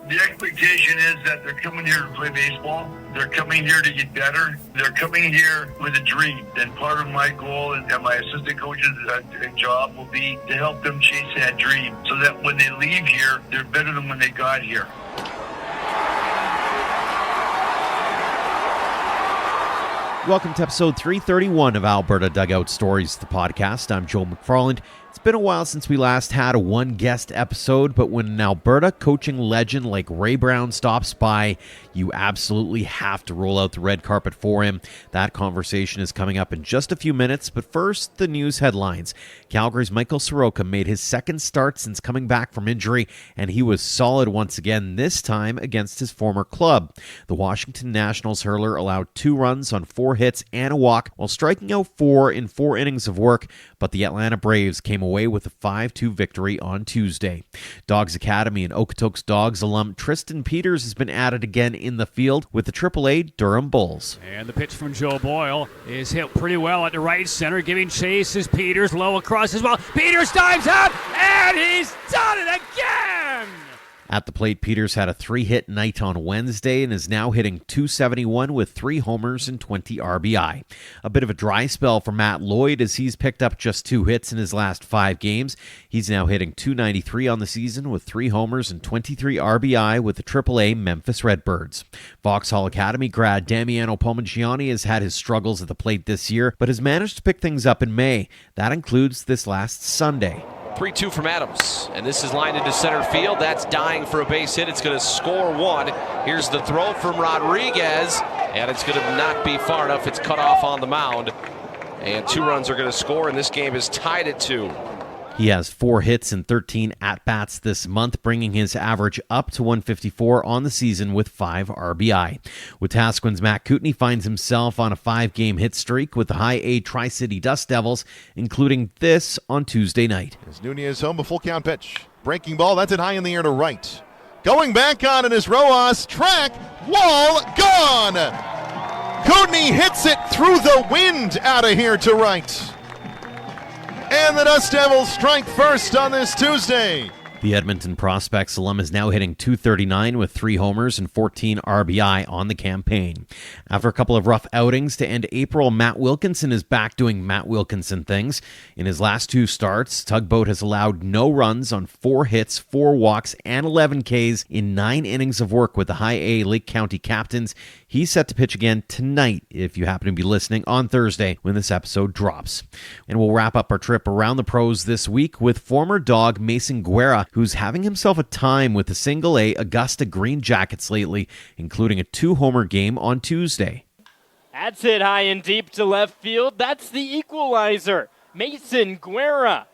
The expectation is that they're coming here to play baseball. They're coming here to get better. They're coming here with a dream. And part of my goal and my assistant coach's job will be to help them chase that dream so that when they leave here, they're better than when they got here. Welcome to episode 331 of Alberta Dugout Stories, the podcast. I'm Joel McFarland. It's been a while since we last had a one-guest episode, but when an Alberta coaching legend like Ray Brown stops by, you absolutely have to roll out the red carpet for him. That conversation is coming up in just a few minutes, but first, the news headlines. Calgary's Michael Soroka made his second start since coming back from injury, and he was solid once again, this time against his former club. The Washington Nationals hurler allowed 2 runs on 4 hits and a walk while striking out 4 in 4 innings of work, but the Atlanta Braves came away with a 5-2 victory on Tuesday. Dogs Academy and Okotoks Dogs alum Tristan Peters has been added again in the field with the AAA Durham Bulls. And the pitch from Joe Boyle is hit pretty well at the right center, giving chase is Peters low across as well. Peters dives out, and he's done it again! At the plate, Peters had a 3-hit night on Wednesday and is now hitting .271 with 3 homers and 20 RBI. A bit of a dry spell for Matt Lloyd as he's picked up just 2 hits in his last 5 games. He's now hitting .293 on the season with 3 homers and 23 RBI with the AAA Memphis Redbirds. Vauxhall Academy grad Damiano Palmigiani has had his struggles at the plate this year, but has managed to pick things up in May. That includes this last Sunday. 3-2 from Adams, and this is lined into center field. That's dying for a base hit. It's going to score 1. Here's the throw from Rodriguez, and it's going to not be far enough. It's cut off on the mound, and 2 runs are going to score, and this game is tied at 2. He has 4 hits and 13 at-bats this month, bringing his average up to 154 on the season with 5 RBI. Wetaskiwin's Matt Kootenay finds himself on a 5-game hit streak with the High A Tri-City Dust Devils, including this on Tuesday night. As Nunez home, a full count pitch. Breaking ball, that's it high in the air to right. Going back on it is Rojas. Track, wall, gone! Kootenay hits it through the wind out of here to right. And the Dust Devils strike first on this Tuesday. The Edmonton Prospects alum is now hitting .239 with 3 homers and 14 RBI on the campaign. After a couple of rough outings to end April, Matt Wilkinson is back doing Matt Wilkinson things. In his last 2 starts, Tugboat has allowed no runs on 4 hits, 4 walks, and 11 Ks in 9 innings of work with the High A Lake County Captains. He's set to pitch again tonight, if you happen to be listening, on Thursday when this episode drops. And we'll wrap up our trip around the pros this week with former Dog Mason Guerra, who's having himself a time with the Single-A Augusta Green Jackets lately, including a 2-homer game on Tuesday. That's hit high and deep to left field. That's the equalizer. Mason Guerra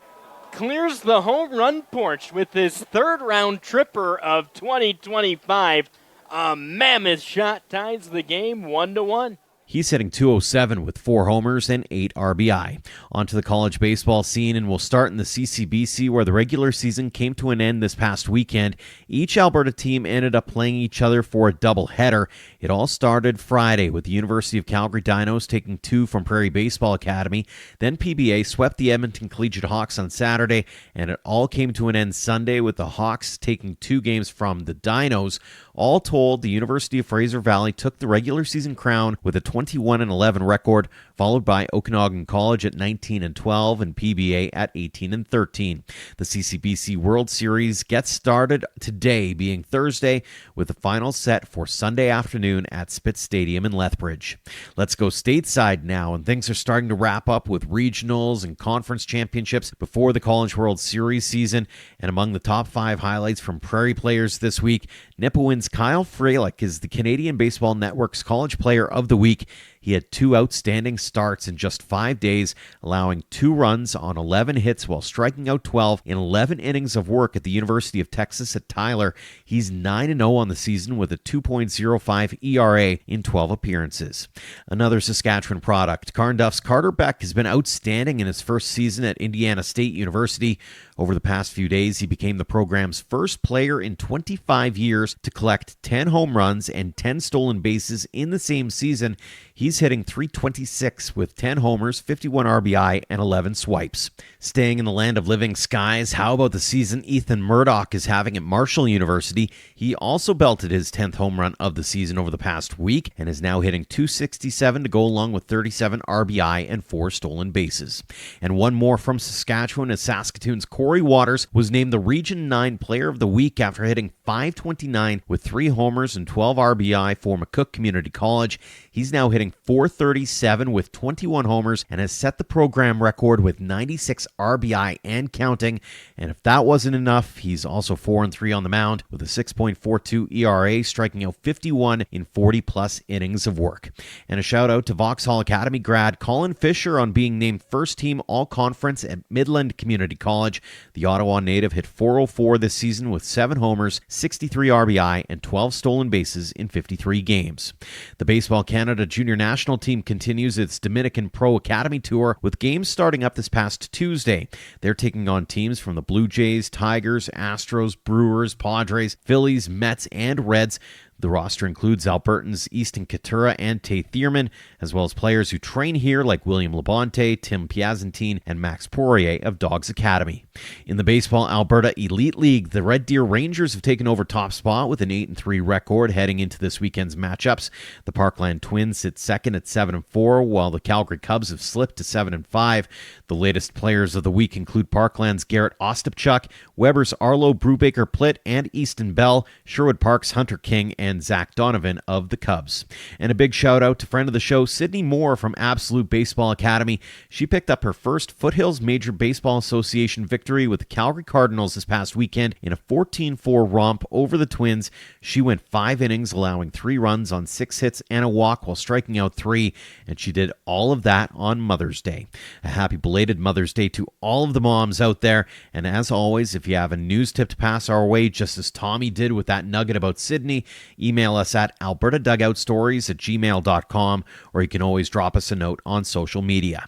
clears the home run porch with his 3rd-round tripper of 2025. A mammoth shot ties the game 1-1. He's hitting .207 with 4 homers and 8 RBI. On to the college baseball scene, and we'll start in the CCBC, where the regular season came to an end this past weekend. Each Alberta team ended up playing each other for a doubleheader. It all started Friday with the University of Calgary Dinos taking 2 from Prairie Baseball Academy. Then PBA swept the Edmonton Collegiate Hawks on Saturday, and it all came to an end Sunday with the Hawks taking 2 games from the Dinos. All told, the University of Fraser Valley took the regular season crown with a 21-11 record, followed by Okanagan College at 19-12 and PBA at 18-13. The CCBC World Series gets started today, being Thursday, with the final set for Sunday afternoon at Spitz Stadium in Lethbridge. Let's go stateside now, and things are starting to wrap up with regionals and conference championships before the College World Series season. And among the top 5 highlights from Prairie players this week, Nipawin's Kyle Fralick is the Canadian Baseball Network's College Player of the Week. He had 2 outstanding starts in just 5 days, allowing 2 runs on 11 hits while striking out 12 in 11 innings of work at the University of Texas at Tyler. He's 9-0 on the season with a 2.05 ERA in 12 appearances. Another Saskatchewan product, Carnduff's Carter Beck has been outstanding in his first season at Indiana State University. Over the past few days, he became the program's first player in 25 years to collect 10 home runs and 10 stolen bases in the same season. He's He's hitting .326 with 10 homers, 51 RBI, and 11 swipes. Staying in the land of living skies, how about the season Ethan Murdoch is having at Marshall University? He also belted his 10th home run of the season over the past week and is now hitting .267 to go along with 37 RBI and 4 stolen bases. And one more from Saskatchewan, as Saskatoon's Corey Waters was named the Region 9 Player of the Week after hitting .529 with 3 homers and 12 RBI for McCook Community College. He's now hitting .437 with 21 homers and has set the program record with 96 RBI and counting. And if that wasn't enough, he's also 4-3 on the mound with a 6.42 ERA, striking out 51 in 40-plus innings of work. And a shout-out to Vauxhall Academy grad Colin Fisher on being named first-team All-Conference at Midland Community College. The Ottawa native hit .404 this season with 7 homers, 63 RBI, and 12 stolen bases in 53 games. The Baseball Canada Junior National Team continues its Dominican Pro Academy Tour with games starting up this past Tuesday. They're taking on teams from the Blue Jays, Tigers, Astros, Brewers, Padres, Phillies, Mets, and Reds. The roster includes Albertans Easton Katura and Tay Thierman, as well as players who train here like William Labonte, Tim Piazantine, and Max Poirier of Dogs Academy. In the Baseball Alberta Elite League, the Red Deer Rangers have taken over top spot with an 8-3 record heading into this weekend's matchups. The Parkland Twins sit second at 7-4, while the Calgary Cubs have slipped to 7-5. The latest players of the week include Parkland's Garrett Ostapchuk, Weber's Arlo Brubaker-Plitt, and Easton Bell, Sherwood Park's Hunter King, and Zach Donovan of the Cubs. And a big shout out to friend of the show, Sydney Moore from Absolute Baseball Academy. She picked up her first Foothills Major Baseball Association victory with the Calgary Cardinals this past weekend in a 14-4 romp over the Twins. She went 5 innings, allowing 3 runs on 6 hits and a walk while striking out 3, and she did all of that on Mother's Day. A happy belated Mother's Day to all of the moms out there, and as always, if you have a news tip to pass our way, just as Tommy did with that nugget about Sydney, email us at albertadugoutstories@gmail.com, or you can always drop us a note on social media.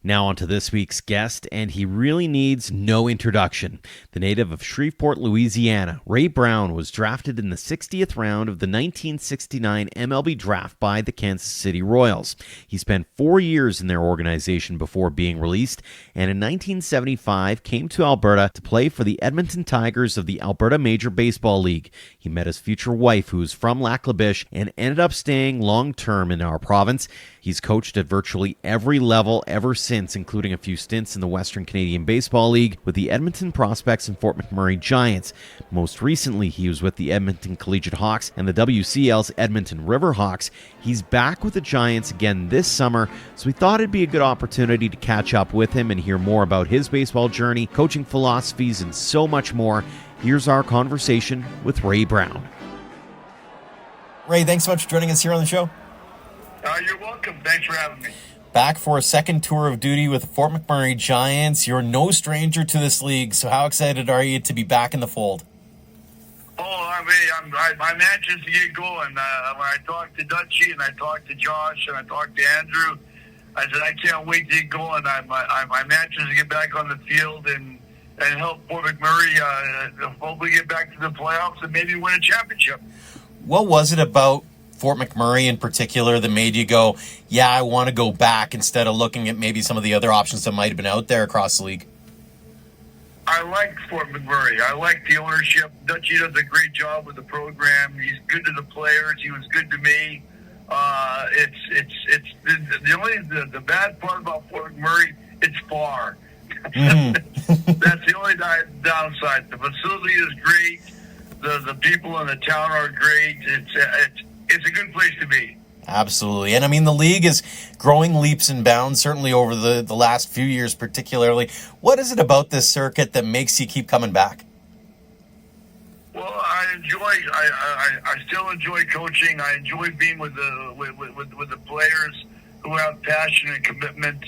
Now on to this week's guest, and he really needs no introduction. The native of Shreveport, Louisiana, Ray Brown was drafted in the 60th round of the 1969 MLB Draft by the Kansas City Royals. He spent 4 years in their organization before being released, and in 1975 came to Alberta to play for the Edmonton Tigers of the Alberta Major Baseball League. He met his future wife, who is from Lac La Biche, and ended up staying long-term in our province. He's coached at virtually every level ever since, including a few stints in the Western Canadian Baseball League with the Edmonton Prospects and Fort McMurray Giants. Most recently, he was with the Edmonton Collegiate Hawks and the WCL's Edmonton Riverhawks. He's back with the Giants again this summer, so we thought it'd be a good opportunity to catch up with him and hear more about his baseball journey, coaching philosophies, and so much more. Here's our conversation with Ray Brown. Ray, thanks so much for joining us here on the show. You're welcome. Thanks for having me. Back for a second tour of duty with the Fort McMurray Giants. You're no stranger to this league, so how excited are you to be back in the fold? I'm anxious to get going. When I talked to Dutchie and I talked to Josh and I talked to Andrew, I said I can't wait to get going. I'm anxious to get back on the field and help Fort McMurray hopefully get back to the playoffs and maybe win a championship. What was it about Fort McMurray in particular that made you go, yeah, I want to go back, instead of looking at maybe some of the other options that might have been out there across the league? I like Fort McMurray. I like the ownership. Dutchie does a great job with the program. He's good to the players. He was good to me. It's the bad part about Fort McMurray. It's far. That's the only downside. The facility is great. The people in the town are great. It's a good place to be. Absolutely. And I mean, the league is growing leaps and bounds, certainly over the last few years particularly. What is it about this circuit that makes you keep coming back? Well, I still enjoy coaching. I enjoy being with the players who have passion and commitment.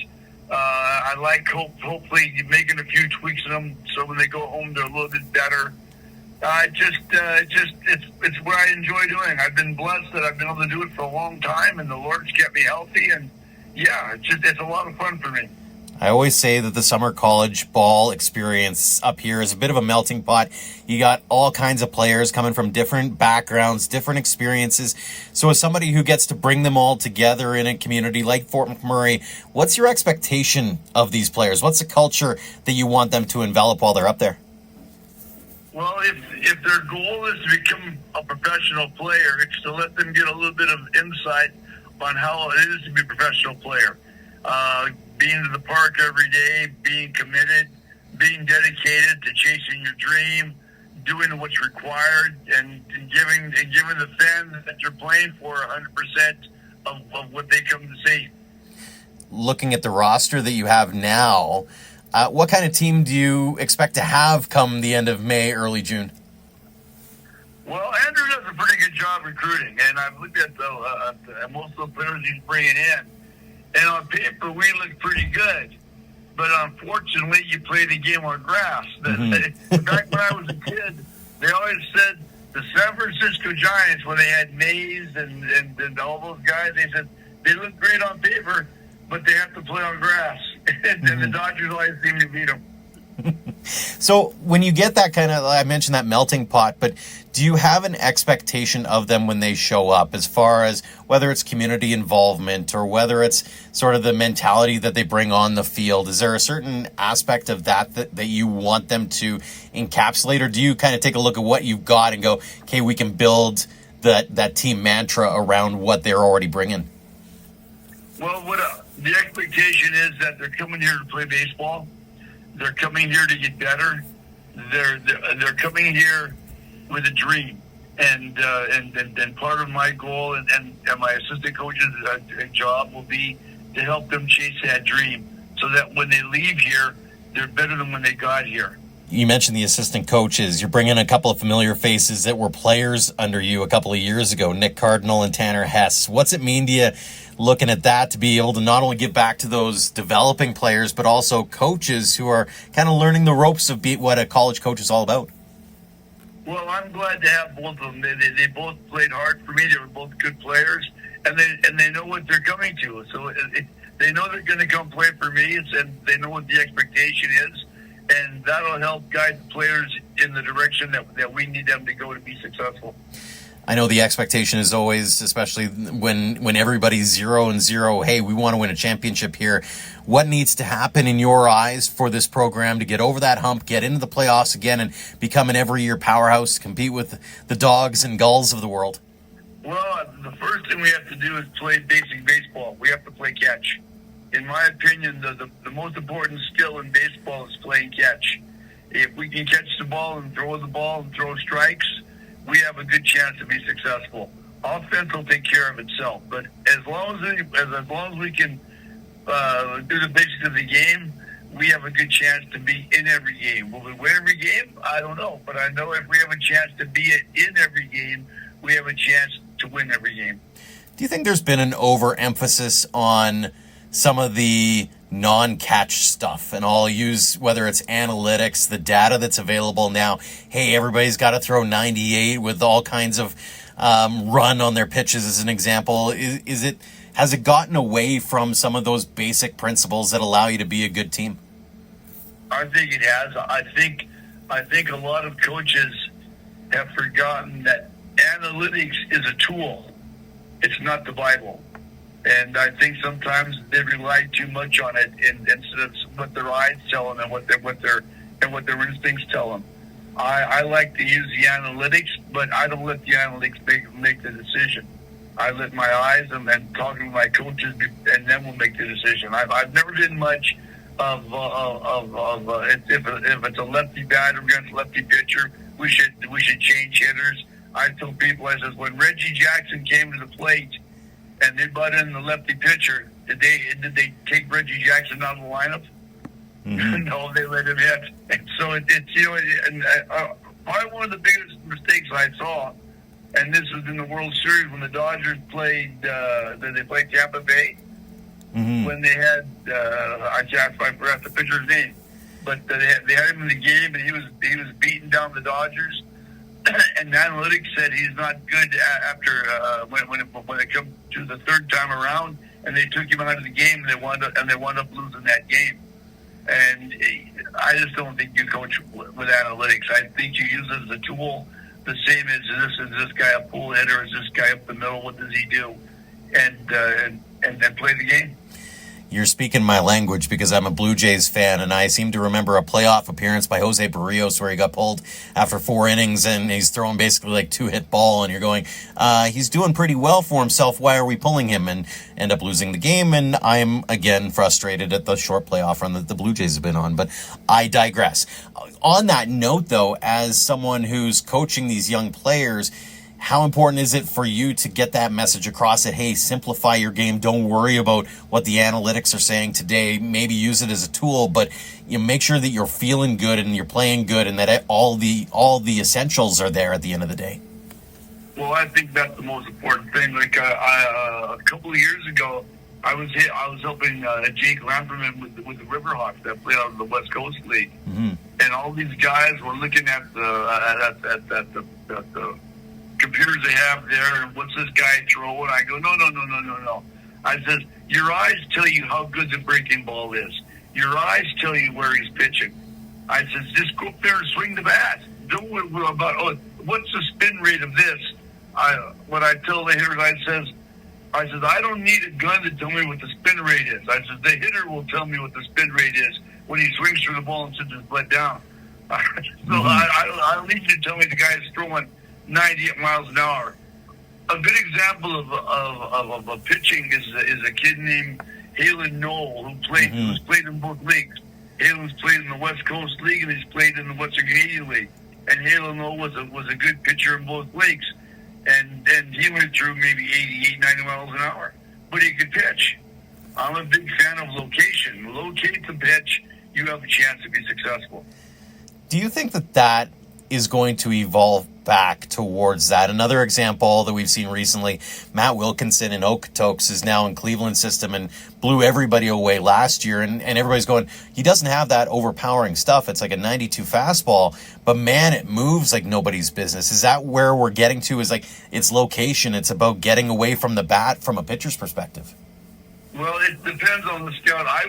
I like hopefully making a few tweaks in them so when they go home they're a little bit better. It's what I enjoy doing. I've been blessed that I've been able to do it for a long time, and the Lord's kept me healthy. And yeah, it's a lot of fun for me. I always say that the summer college ball experience up here is a bit of a melting pot. You got all kinds of players coming from different backgrounds, different experiences. So as somebody who gets to bring them all together in a community like Fort McMurray, what's your expectation of these players? What's the culture that you want them to envelop while they're up there? Well, if their goal is to become a professional player, it's to let them get a little bit of insight on how it is to be a professional player. Being to the park every day, being committed, being dedicated to chasing your dream, doing what's required, and giving the fans that you're playing for 100% of what they come to see. Looking at the roster that you have now, what kind of team do you expect to have come the end of May, early June? Well, Andrew does a pretty good job recruiting, and I've looked at most of the players he's bringing in. And on paper, we look pretty good. But unfortunately, you play the game on grass. Back when I was a kid, they always said the San Francisco Giants, when they had Mays and all those guys, they said they look great on paper, but they have to play on grass. And the Dodgers always seem to beat them. So when you get that kind of, I mentioned that melting pot, but do you have an expectation of them when they show up, as far as whether it's community involvement or whether it's sort of the mentality that they bring on the field? Is there a certain aspect of that you want them to encapsulate, or do you kind of take a look at what you've got and go, okay, we can build that team mantra around what they're already bringing? Well, the expectation is that they're coming here to play baseball. They're coming here to get better. They're coming here with a dream, and part of my goal and my assistant coach's job will be to help them chase that dream, so that when they leave here, they're better than when they got here. You mentioned the assistant coaches. You're bringing a couple of familiar faces that were players under you a couple of years ago, Nick Cardinal and Tanner Hess. What's it mean to you, looking at that, to be able to not only give back to those developing players, but also coaches who are kind of learning the ropes of what a college coach is all about? Well, I'm glad to have both of them. They both played hard for me. They were both good players, and they know what they're coming to. So they know they're going to come play for me, and they know what the expectation is. And that'll help guide the players in the direction that we need them to go to be successful. I know the expectation is always, especially when everybody's 0-0, hey, we want to win a championship here. What needs to happen in your eyes for this program to get over that hump, get into the playoffs again, and become an every-year powerhouse, compete with the Dogs and Gulls of the world? Well, the first thing we have to do is play basic baseball. We have to play catch. In my opinion, the most important skill in baseball is playing catch. If we can catch the ball and throw strikes, we have a good chance to be successful. Offense will take care of itself, but as long as we can do the basics of the game, we have a good chance to be in every game. Will we win every game? I don't know, but I know if we have a chance to be in every game, we have a chance to win every game. Do you think there's been an overemphasis on some of the non-catch stuff? And I'll use, whether it's analytics, the data that's available now. Hey, everybody's got to throw 98 with all kinds of run on their pitches, as an example. Has it gotten away from some of those basic principles that allow you to be a good team? I think it has. I think a lot of coaches have forgotten that analytics is a tool. It's not the Bible. And I think sometimes they rely too much on it instead of what their eyes tell them and what their instincts tell them. I like to use the analytics, but I don't let the analytics make the decision. I let my eyes and then talking to my coaches, and then we'll make the decision. I've never been much of if it's a lefty batter against a lefty pitcher, we should change hitters. I tell people, I says, when Reggie Jackson came to the plate and they brought in the lefty pitcher, did they take Reggie Jackson out of the lineup? Mm-hmm. No, they let him hit. And so it's probably one of the biggest mistakes I saw, and this was in the World Series when the Dodgers played. They played Tampa Bay. Mm-hmm. When they had I forgot the pitcher's name, but they had him in the game, and he was beating down the Dodgers. And the analytics said he's not good after when it comes to the third time around, and they took him out of the game, and they wound up losing that game. And I just don't think you coach with analytics. I think you use it as a tool, the same as is this guy a pull hitter? Is this guy up the middle? What does he do? And then play the game. You're speaking my language because I'm a Blue Jays fan, and I seem to remember a playoff appearance by Jose Barrios where he got pulled after 4 innings and he's throwing basically like 2-hit ball, and you're going, he's doing pretty well for himself. Why are we pulling him? And end up losing the game, and I'm again frustrated at the short playoff run that the Blue Jays have been on, but I digress. On that note, though, as someone who's coaching these young players, how important is it for you to get that message across that, hey, simplify your game, don't worry about what the analytics are saying today, maybe use it as a tool, but you make sure that you're feeling good and you're playing good and that all the essentials are there at the end of the day? Well, I think that's the most important thing. Like a couple of years ago, I was helping Jake Lanferman with the Riverhawks that play out of the West Coast League, and all these guys were looking at the computers they have there, and what's this guy throwing? I go, no. I says, your eyes tell you how good the breaking ball is. Your eyes tell you where he's pitching. I says, just go up there and swing the bat. Don't worry about, what's the spin rate of this? What I tell the hitters, I says, I don't need a gun to tell me what the spin rate is. I says, the hitter will tell me what the spin rate is when he swings through the ball and sends his butt down. I don't need you to tell me the guy's throwing 98 miles an hour. A good example of a pitching is a kid named Halen Noel who's played in both leagues. Halen's played in the West Coast League and he's played in the Western Canadian League. And Halen Noel was a good pitcher in both leagues. And he went through maybe 88, 90 miles an hour. But he could pitch. I'm a big fan of location. Locate the pitch, you have a chance to be successful. Do you think that is going to evolve back towards that? Another example that we've seen recently, Matt Wilkinson in Okotoks is now in Cleveland system and blew everybody away last year, and everybody's going, he doesn't have that overpowering stuff. It's like a 92 fastball, but man, it moves like nobody's business. Is that where we're getting to, is like it's location, it's about getting away from the bat from a pitcher's perspective? Well, it depends on the scout. I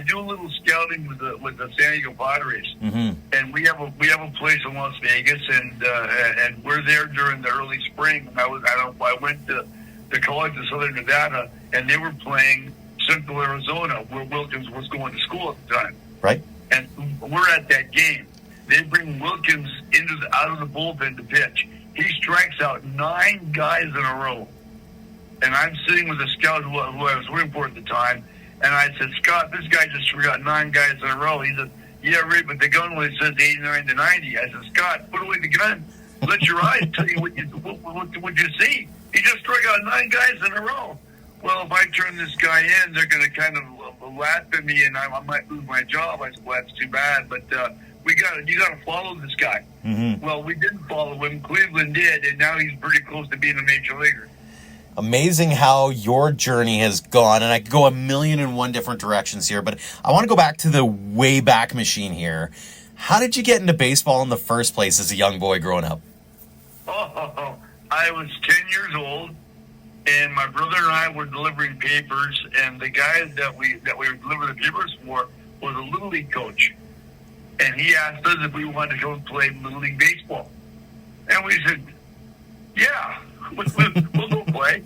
do a little scouting with the San Diego Padres, and we have a place in Las Vegas, and we're there during the early spring. I went to the Collegiate of Southern Nevada, and they were playing Central Arizona, where Wilkins was going to school at the time. Right. And we're at that game. They bring Wilkins out of the bullpen to pitch. He strikes out 9 guys in a row. And I'm sitting with a scout who I was working for at the time, and I said, Scott, this guy just got 9 guys in a row. He said, yeah, right, but the gun only says 89 to 90. I said, Scott, put away the gun. Let your eyes tell you what you see. He just struck out 9 guys in a row. Well, if I turn this guy in, they're going to kind of laugh at me, and I might lose my job. I said, well, that's too bad, but you got to follow this guy. Well, we didn't follow him. Cleveland did, and now he's pretty close to being a major leaguer. Amazing how your journey has gone, and I could go 1,000,001 different directions here, but I want to go back to the way back machine here. How did you get into baseball in the first place as a young boy growing up? I was 10 years old, and my brother and I were delivering papers, and the guy that we were delivering the papers for was a Little League coach. And he asked us if we wanted to go and play Little League baseball. And we said, yeah, we'll go play.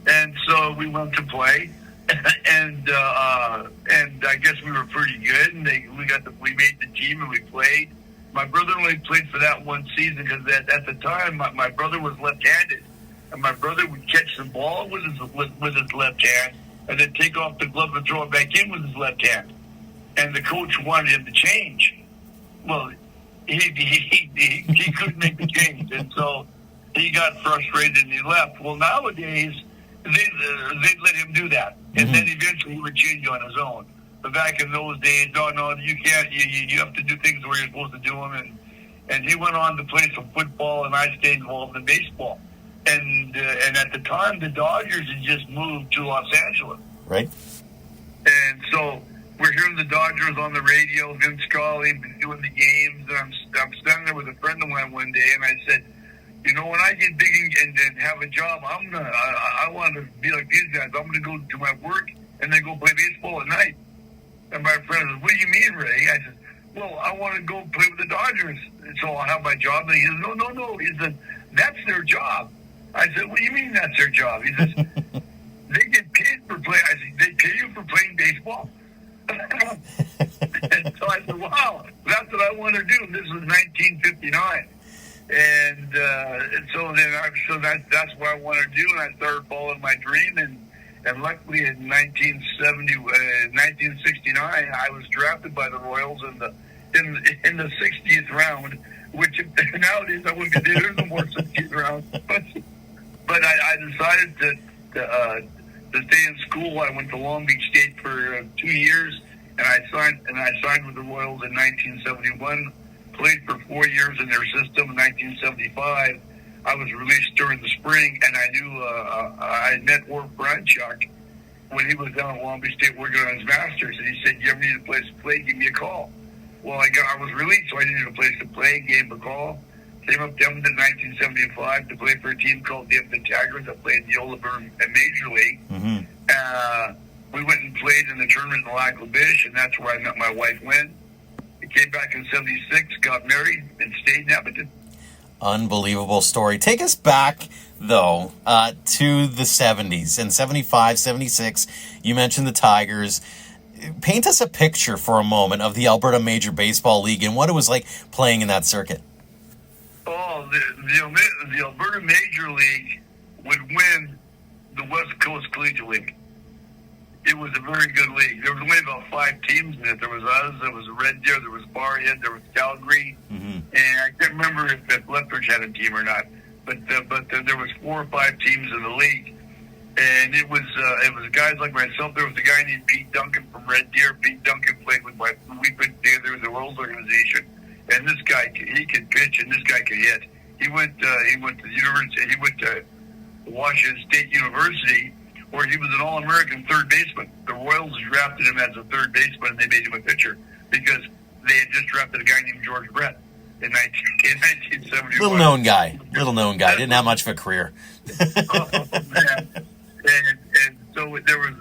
And so we went to play, and I guess we were pretty good, and we made the team and we played. My brother only played for that one season because at the time my brother was left-handed, and my brother would catch the ball with his left hand and then take off the glove and throw it back in with his left hand. And the coach wanted him to change. Well, he couldn't make the change, and so he got frustrated and he left. Well, nowadays, they'd let him do that. And then eventually he would change on his own. But back in those days, no, you can't. You have to do things where you're supposed to do them. And he went on to play some football, and I stayed involved in baseball. And at the time, the Dodgers had just moved to Los Angeles. Right. And so we're hearing the Dodgers on the radio, Vince Scully, doing the games. And I'm standing there with a friend of mine one day, and I said, you know, when I get big and have a job, I want to be like these guys. I'm going to go do my work and then go play baseball at night. And my friend says, what do you mean, Ray? I said, well, I want to go play with the Dodgers, so I'll have my job. And he says, no. He said, that's their job. I said, what do you mean that's their job? He says, they get paid for playing. I said, they pay you for playing baseball? And so I said, wow, that's what I want to do. This was 1959. And so that's what I want to do. And I started following my dream. And luckily in 1969, I was drafted by the Royals in the 60th round, which nowadays I wouldn't be there no more 60th round. But I decided to stay in school. I went to Long Beach State for 2 years, and I signed with the Royals in 1971. Played for 4 years in their system. In 1975, I was released during the spring, and I knew I met Orv Branchuk when he was down at Long Beach State working on his masters, and he said, "You ever need a place to play? Give me a call." Well, I was released, so I needed a place to play. Gave him a call. Came up to Edmonton in 1975 to play for a team called the Edmonton Tigers that played in the Alberta Major League. Mm-hmm. We went and played in the tournament in Lac La Biche, and that's where I met my wife, Lynn. I came back in 76, got married, and stayed in Edmonton. Unbelievable story. Take us back, though, to the 70s. In 75, 76, you mentioned the Tigers. Paint us a picture for a moment of the Alberta Major Baseball League and what it was like playing in that circuit. Oh, the Alberta Major League would win the West Coast Collegiate League. It was a very good league. There was only about 5 teams in it. There was us, there was Red Deer, there was Barhead, there was Calgary, and I can't remember if Lethbridge had a team or not. But there was 4 or 5 teams in the league, and it was guys like myself. There was a guy named Pete Duncan from Red Deer. Pete Duncan played with we put together in the Royals organization, and this guy he could pitch and this guy could hit. He went to the university. He went to Washington State University, where he was an All-American third baseman. The Royals drafted him as a third baseman, and they made him a pitcher because they had just drafted a guy named George Brett in 1971. Little known guy. Didn't have much of a career. Oh, man. And so there was,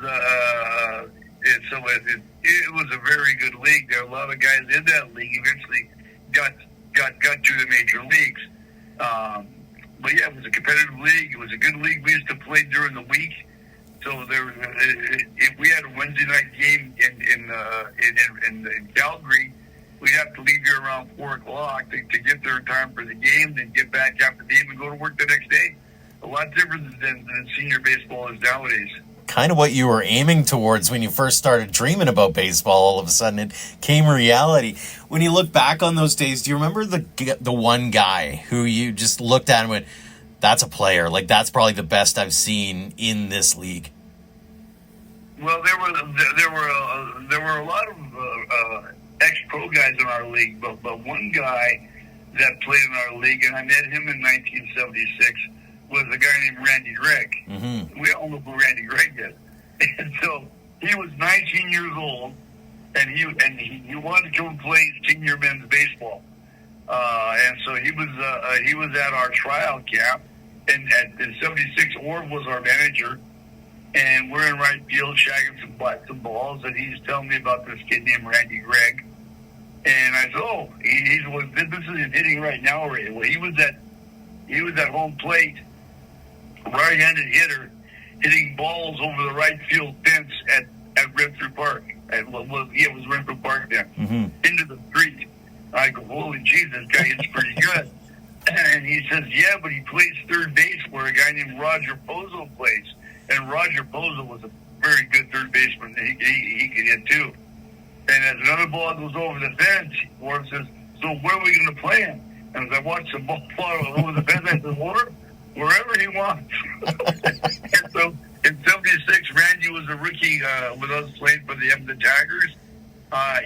it was a very good league. There were a lot of guys in that league eventually got to the major leagues. But yeah, it was a competitive league. It was a good league. We used to play during the week. So if we had a Wednesday night game in Calgary, we'd have to leave here around 4 o'clock to get there in time for the game, then get back after the game and go to work the next day. A lot different than senior baseball is nowadays. Kind of what you were aiming towards when you first started dreaming about baseball. All of a sudden, it came reality. When you look back on those days, do you remember the one guy who you just looked at and went, "That's a player. Like, that's probably the best I've seen in this league"? Well, there were a lot of ex-pro guys in our league, but one guy that played in our league, and I met him in 1976, was a guy named Randy Gregg. Mm-hmm. We all know who Randy Gregg is. And so he was 19 years old, and he wanted to come play senior men's baseball. And so he was at our tryout camp, and in 76, Orv was our manager, and we're in right field shagging some balls, and he's telling me about this kid named Randy Gregg. And I said, "Oh, this is his hitting right now, Ray." Well, he was at home plate, right-handed hitter, hitting balls over the right field fence at Renfrew Park. It was Renfrew Park then, into the street. I go, "Holy Jesus, this guy hits pretty good." And he says, "Yeah, but he plays third base where a guy named Roger Pozo plays." And Roger Pozo was a very good third baseman. He could hit too. And as another ball goes over the fence, Orv says, "So where are we going to play him?" And as I watched the ball fly over the fence, I said, "Orv, wherever he wants." And so in 76, Randy was a rookie with us playing for the Edmonton Tigers.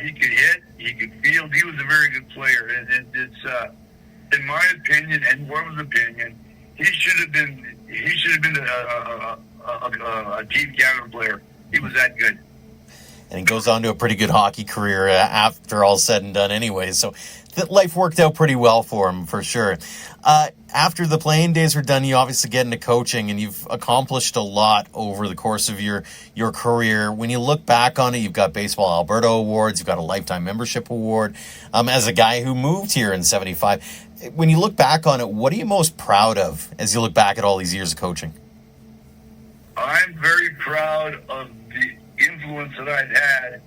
He could hit, he could field. He was a very good player. And it's in my opinion, and Orv's opinion, he should have been a team captain player. He was that good. And he goes on to a pretty good hockey career after all said and done anyway. So that life worked out pretty well for him, for sure. After the playing days were done, you obviously get into coaching, and you've accomplished a lot over the course of your career. When you look back on it, you've got Baseball Alberta awards, you've got a lifetime membership award. As a guy who moved here in '75, when you look back on it, what are you most proud of as you look back at all these years of coaching? I'm very proud of the influence that I've had,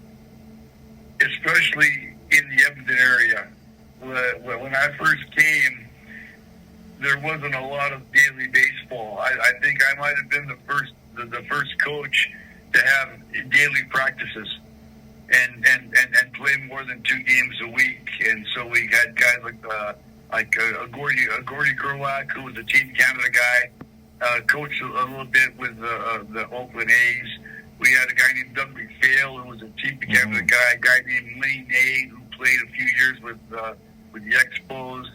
especially in the Edmonton area. When I first came, there wasn't a lot of daily baseball. I think I might have been the first coach to have daily practices and play more than 2 games a week. And so we had guys like Gordy Gerlach, who was a Team Canada guy, coached a little bit with the Oakland A's. We had a guy named Doug McPhail, who was a Team Canada guy. A guy named Lee Nade, who played a few years with the Expos.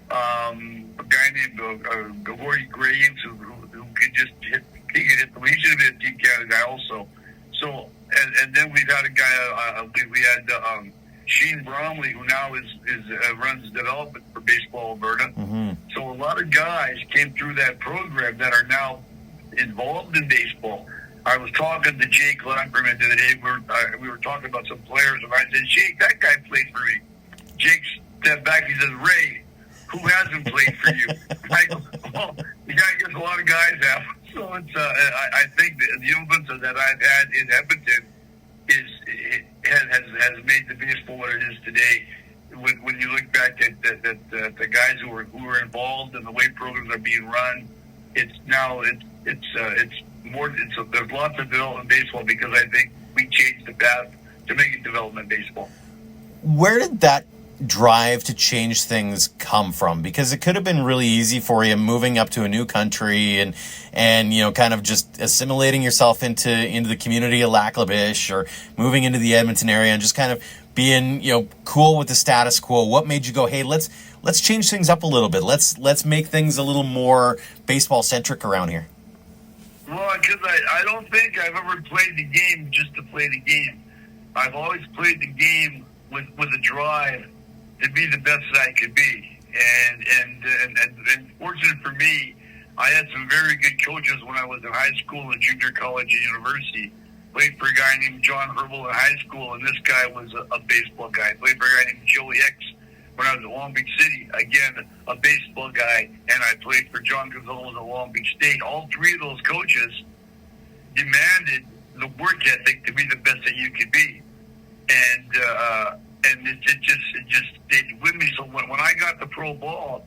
A guy named Gordy Graves, who could just hit. He could hit. He should have been a Team Canada guy also. So and then we've had a guy. We had Sheen Bromley, who now runs development for Baseball Alberta. Mm-hmm. So a lot of guys came through that program that are now involved in baseball. I was talking to Jake Lanferman the other day. We were talking about some players, and I said, Jake, that guy played for me. Jake stepped back. He says, Ray, who hasn't played for you? I go, well, I guess a lot of guys have. So it's, I think the influence that I've had in Edmonton has made the baseball what it is today. When you look back at the guys who were involved and the way programs are being run, there's lots of development baseball because I think we changed the path to make it development baseball. Where did that drive to change things come from? Because it could have been really easy for you moving up to a new country and kind of just assimilating yourself into the community of Lac La Biche, or moving into the Edmonton area and just kind of being cool with the status quo. What made you go, hey, let's change things up a little bit. Let's make things a little more baseball centric around here? Well, because I don't think I've ever played the game just to play the game. I've always played the game with a drive to be the best that I could be. And fortunate for me, I had some very good coaches when I was in high school and junior college and university. Played for a guy named John Herbal in high school, and this guy was a baseball guy. Played for a guy named Joey Hicks when I was at Long Beach City, again, a baseball guy, and I played for John Gonzalez at Long Beach State. All 3 of those coaches demanded the work ethic to be the best that you could be. And it just stayed with me. So when I got the pro ball,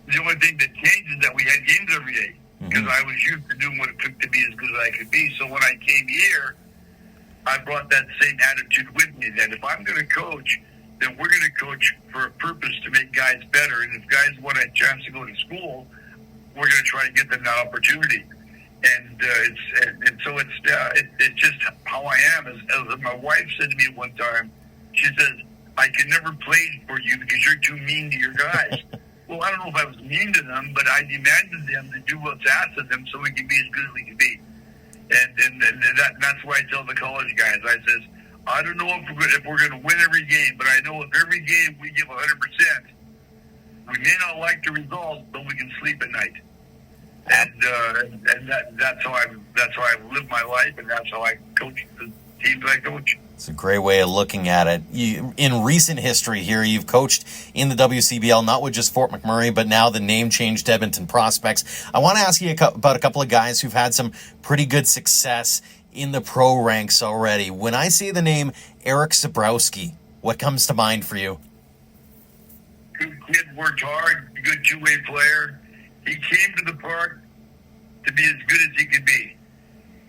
the only thing that changed is that we had games every day, because I was used to doing what it took to be as good as I could be. So when I came here, I brought that same attitude with me, that if I'm going to coach, then we're going to coach for a purpose to make guys better. And if guys want a chance to go to school, we're going to try to get them that opportunity. And so it's just how I am. As my wife said to me one time, she says, I can never play for you because you're too mean to your guys. Well, I don't know if I was mean to them, but I demanded them to do what's asked of them so we can be as good as we can be. And that's why I tell the college guys, I says, I don't know if we're going to win every game, but I know if every game we give 100%, we may not like the result, but we can sleep at night. And that's how I live my life, and that's how I coach the teams I coach. It's a great way of looking at it. In recent history here, you've coached in the WCBL, not with just Fort McMurray, but now the name change to Edmonton Prospects. I want to ask you about a couple of guys who've had some pretty good success in the pro ranks already. When I see the name Eric Zabrowski, what comes to mind for you? Good kid, worked hard, good two-way player. He came to the park to be as good as he could be.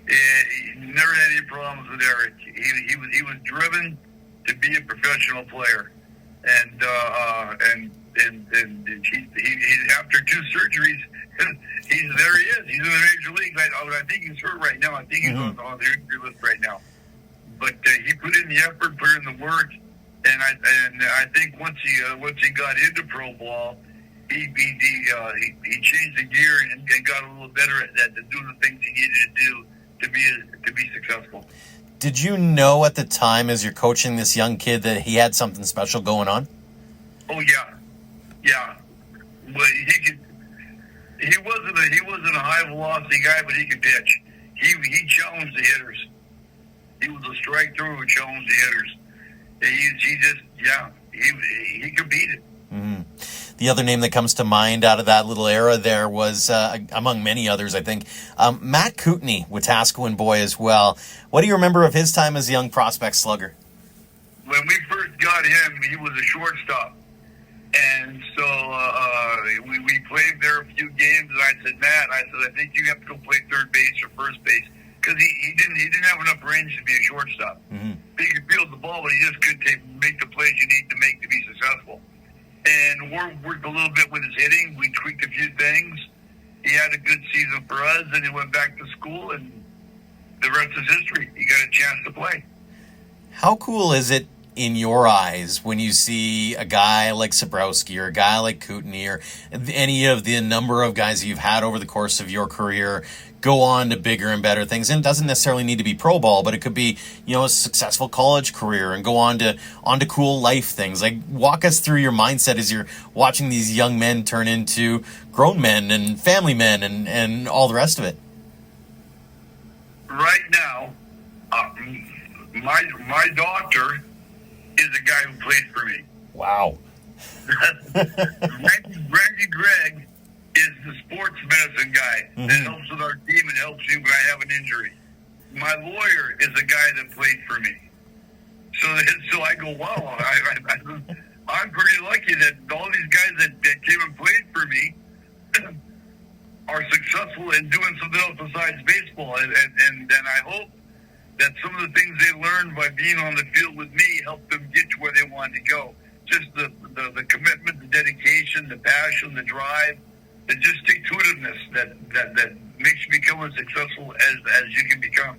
He never had any problems with Eric. He was driven to be a professional player, and he after 2 surgeries, there he is. He's in the major league. I think he's hurt right now. I think he's on the injury list right now. But he put in the effort, put in the work, and I think once he got into pro ball, he changed the gear and got a little better at that, to do the things he needed to do to be successful. Did you know at the time, as you're coaching this young kid, that he had something special going on? Oh yeah. But he wasn't a high velocity guy, but he could pitch. He challenged the hitters. He was a strike through who challenged the hitters. He competed. Mm-hmm. The other name that comes to mind out of that little era there was, among many others, I think, Matt Kootenay, Wetaskiwin boy as well. What do you remember of his time as a young prospect slugger? When we first got him, he was a shortstop. And so we played there a few games, and I said, Matt, I think you have to go play third base or first base. Because he didn't have enough range to be a shortstop. Mm-hmm. He could field the ball, but he just couldn't make the plays you need to make to be successful. And worked a little bit with his hitting. We tweaked a few things. He had a good season for us, and he went back to school, and the rest is history. He got a chance to play. How cool is it in your eyes when you see a guy like Sabrowski or a guy like Kootenay or any of the number of guys you've had over the course of your career go on to bigger and better things? And it doesn't necessarily need to be pro ball, but it could be, a successful college career and go on to cool life things. Like, walk us through your mindset as you're watching these young men turn into grown men and family men and all the rest of it. Right now, my doctor is a guy who played for me. Wow. Randy Gregg is the sports medicine guy that helps with our team and helps me when I have an injury. My lawyer is a guy that played for me. So I go, wow, I'm pretty lucky that all these guys that came and played for me are successful in doing something else besides baseball. And I hope that some of the things they learned by being on the field with me helped them get to where they wanted to go. Just the commitment, the dedication, the passion, the drive, the just stick-to-itiveness that makes you become as successful as you can become.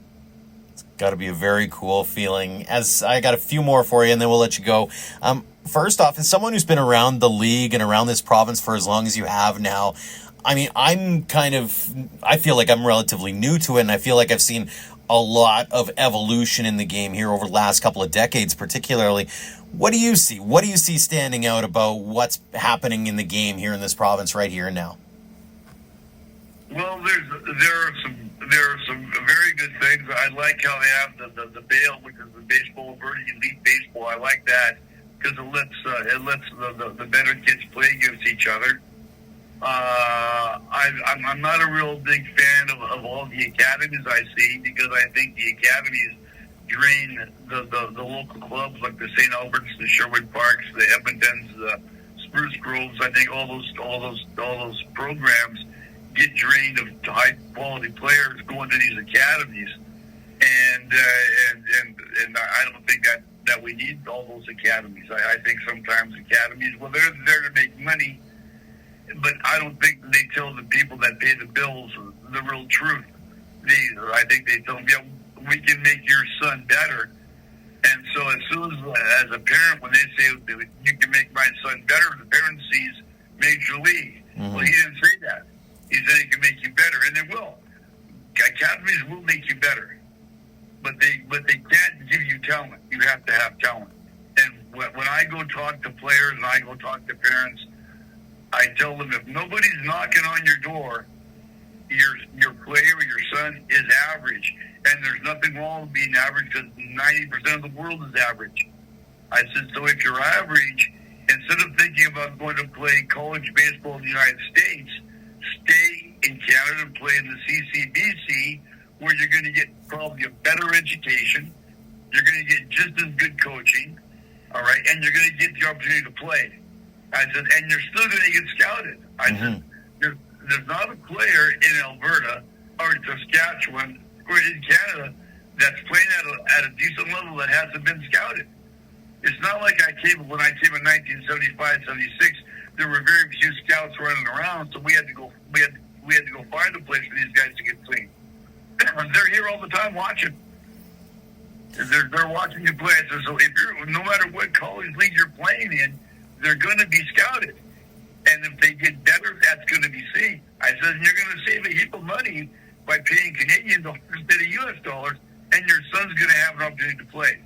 It's got to be a very cool feeling. As I got a few more for you, and then we'll let you go. First off, as someone who's been around the league and around this province for as long as you have now, I mean, I feel like I'm relatively new to it, and I feel like I've seen a lot of evolution in the game here over the last couple of decades, particularly. What do you see? What do you see standing out about what's happening in the game here in this province right here and now? Well, there are some very good things. I like how they have the BALE, which is the Baseball Alberta Elite Baseball. I like that because it lets the better kids play against each other. I'm not a real big fan of all the academies I see because I think the academies drain the local clubs like the St. Alberts, the Sherwood Parks, the Edmontons, the Spruce Groves. I think all those programs get drained of high quality players going to these academies, and I don't think that we need all those academies. I think sometimes academies, well, they're there to make money. But I don't think they tell the people that pay the bills the real truth. I think they tell them, we can make your son better. And so as soon as a parent, when they say, you can make my son better, the parent sees Major League. Mm-hmm. Well, he didn't say that. He said he can make you better, and they will. Academies will make you better. But they can't give you talent. You have to have talent. And when I go talk to players and I go talk to parents, I tell them, if nobody's knocking on your door, your player or your son is average. And there's nothing wrong with being average because 90% of the world is average. I said, so if you're average, instead of thinking about going to play college baseball in the United States, stay in Canada and play in the CCBC, where you're going to get probably a better education, you're going to get just as good coaching, all right, and you're going to get the opportunity to play. I said, and you're still going to get scouted. I said, there's not a player in Alberta or Saskatchewan or in Canada that's playing at a decent level that hasn't been scouted. It's not like when I came in 1975, 76, there were very few scouts running around, so we had to go find a place for these guys to get clean. They're here all the time watching. They're watching you play. I said, so if no matter what college league you're playing in, they're going to be scouted. And if they get better, that's going to be seen. I said, you're going to save a heap of money by paying Canadian dollars instead of U.S. dollars, and your son's going to have an opportunity to play.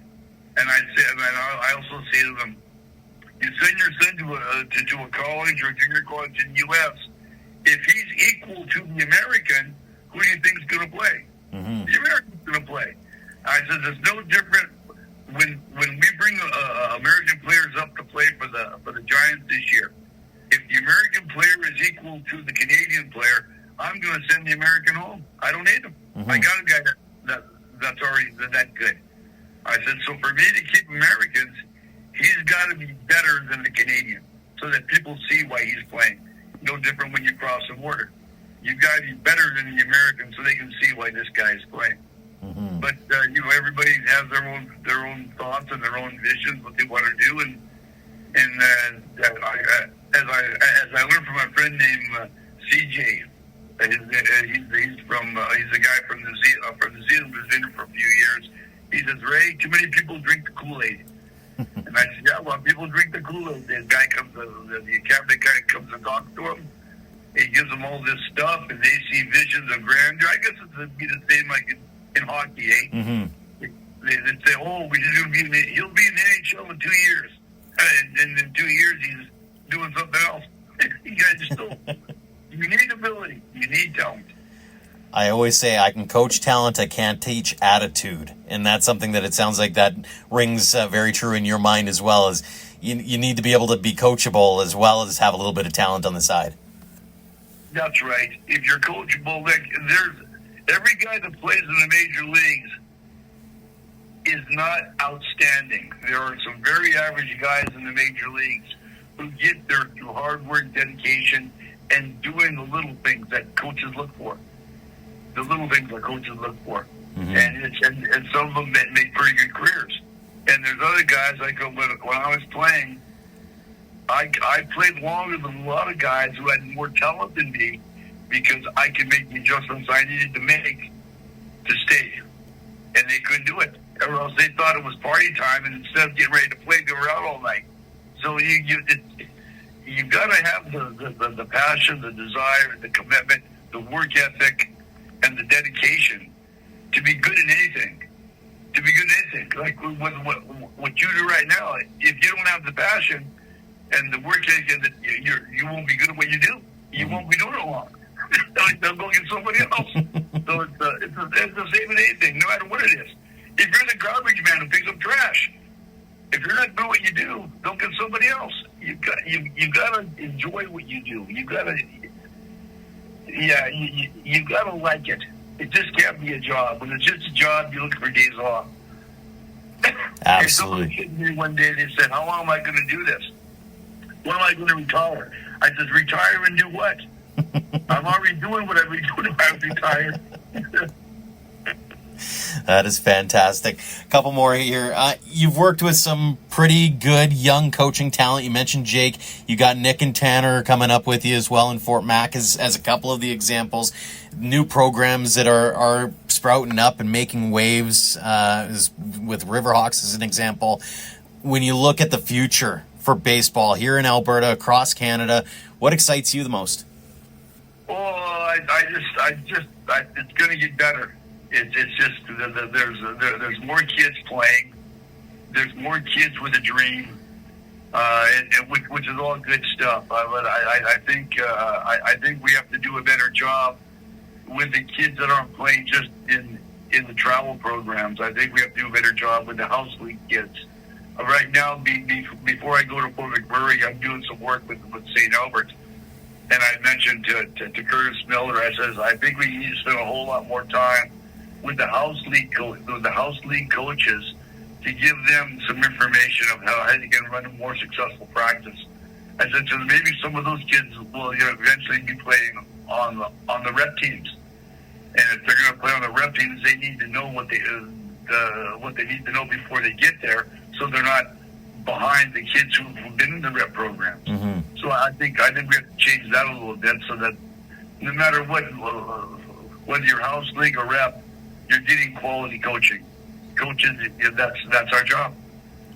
And I also say to them, You send your son to a college or junior college in the U.S. If he's equal to the American, who do you think is going to play? Mm-hmm. The American's going to play. I said it's no different when we bring American players up to play for the Giants this year. If the American player is equal to the Canadian player, I'm going to send the American home. I don't need him. Mm-hmm. I got a guy that's already that good. I said, so for me to keep Americans, he's got to be better than the Canadian so that people see why he's playing. No different when you cross the border. You've got to be better than the Americans so they can see why this guy is playing. Mm-hmm. But, everybody has their own thoughts and their own visions, what they want to do. As I learned from my friend named CJ, he's a guy from New Zealand who's been here for a few years. He says, Ray, too many people drink the Kool-Aid. And I said, yeah, well, people drink the Kool-Aid. The guy comes, the cabinet guy comes and talks to him. He gives them all this stuff, and they see visions of grandeur. I guess it'd be the same like in hockey, eh? Mm-hmm. They'd say, oh, he'll be in the NHL in 2 years. And in 2 years, he's doing something else. You guys just don't. You need ability. You need talent. I always say I can coach talent, I can't teach attitude. And that's something that it sounds like that rings very true in your mind as well. As you need to be able to be coachable as well as have a little bit of talent on the side. That's right. If you're coachable, there's every guy that plays in the major leagues is not outstanding. There are some very average guys in the major leagues who get there through hard work, dedication, and doing the little things that coaches look for. The little things that coaches look for. Mm-hmm. And some of them make pretty good careers. And there's other guys, like when I was playing, I played longer than a lot of guys who had more talent than me because I could make the adjustments I needed to make to stay. And they couldn't do it. Or else they thought it was party time, and instead of getting ready to play, they were out all night. So you've got to have the passion, the desire, the commitment, the work ethic, and the dedication to be good at anything. To be good at anything. Like what you do right now, if you don't have the passion and the work ethic, you won't be good at what you do. You won't be doing it long. They'll go get somebody else. So it's the same in anything, no matter what it is. If you're the garbage man who picks up trash, if you're not good at what you do, don't get somebody else. You've got to enjoy what you do. You've got to like it. It just can't be a job. When it's just a job, you look for days off. Absolutely. Somebody said to me one day, they said, how long am I going to do this? When am I going to retire? I said, retire and do what? I'm already doing what I'd be doing if I was retired. That is fantastic. A couple more here. You've worked with some pretty good young coaching talent. You mentioned Jake. You got Nick and Tanner coming up with you as well in Fort Mac as a couple of the examples. New programs that are sprouting up and making waves with Riverhawks as an example. When you look at the future for baseball here in Alberta, across Canada, what excites you the most? Oh, it's going to get better. It's just there's more kids playing. There's more kids with a dream, which is all good stuff. But I think we have to do a better job with the kids that aren't playing just in the travel programs. I think we have to do a better job with the house league kids. Right now, before I go to Fort McMurray, I'm doing some work with St. Albert. And I mentioned to Curtis Miller, I think we need to spend a whole lot more time with the house league coaches to give them some information of how they can run a more successful practice. I said, so maybe some of those kids will eventually be playing on the rep teams. And if they're going to play on the rep teams, they need to know what they need to know before they get there, so they're not behind the kids who've been in the rep programs. Mm-hmm. So I think we have to change that a little bit, so that no matter what, whether you're house league or rep, you're getting quality coaching. Coaches, that's our job.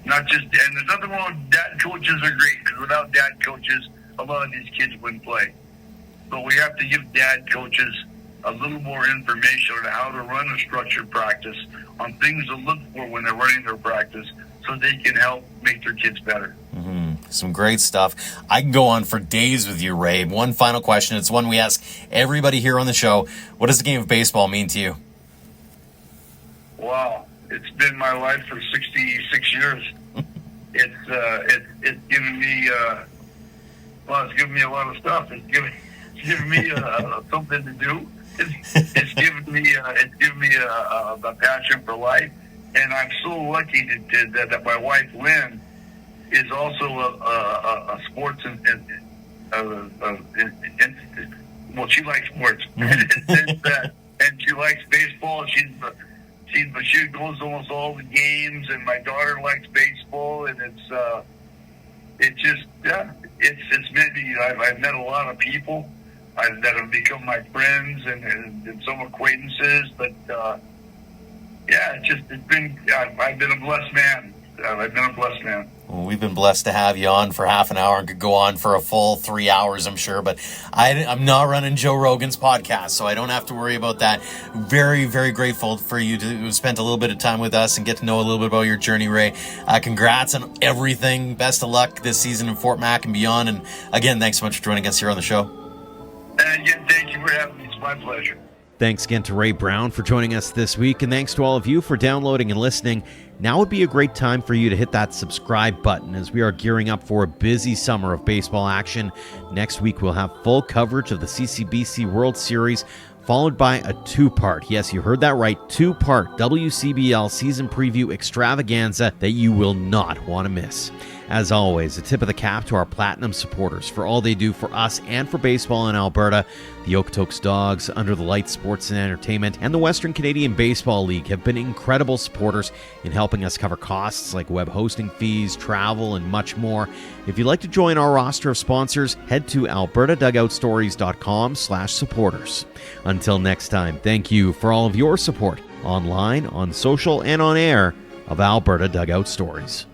Not just, and there's nothing wrong with dad coaches are great, because without dad coaches, a lot of these kids wouldn't play. But we have to give dad coaches a little more information on how to run a structured practice, on things to look for when they're running their practice, so they can help make their kids better. Mm-hmm. Some great stuff. I can go on for days with you, Ray. One final question. It's one we ask everybody here on the show. What does the game of baseball mean to you? Wow. It's been my life for 66 years. It's given me, it's given me a lot of stuff. It's given me something to do. It's given me a passion for life. And I'm so lucky that my wife, Lynn, is also a sports well, she likes sports, and she likes baseball. She goes to almost all the games, and my daughter likes baseball, and it's made me. I've met a lot of people that have become my friends and some acquaintances, but I've been a blessed man. I've been a blessed man. Well, we've been blessed to have you on for half an hour and could go on for a full 3 hours, I'm sure. But I'm not running Joe Rogan's podcast, so I don't have to worry about that. Very, very grateful for you to spend a little bit of time with us and get to know a little bit about your journey, Ray. Congrats on everything. Best of luck this season in Fort Mac and beyond. And again, thanks so much for joining us here on the show. And again, thank you for having me. It's my pleasure. Thanks again to Ray Brown for joining us this week, and thanks to all of you for downloading and listening. Now would be a great time for you to hit that subscribe button as we are gearing up for a busy summer of baseball action. Next week, we'll have full coverage of the CCBC World Series, followed by a two-part, yes, you heard that right, two-part WCBL season preview extravaganza that you will not want to miss. As always, a tip of the cap to our Platinum supporters for all they do for us and for baseball in Alberta. The Okotoks Dogs, Under the Lights Sports and Entertainment, and the Western Canadian Baseball League have been incredible supporters in helping us cover costs like web hosting fees, travel, and much more. If you'd like to join our roster of sponsors, head to albertadugoutstories.com/supporters. Until next time, thank you for all of your support online, on social, and on air of Alberta Dugout Stories.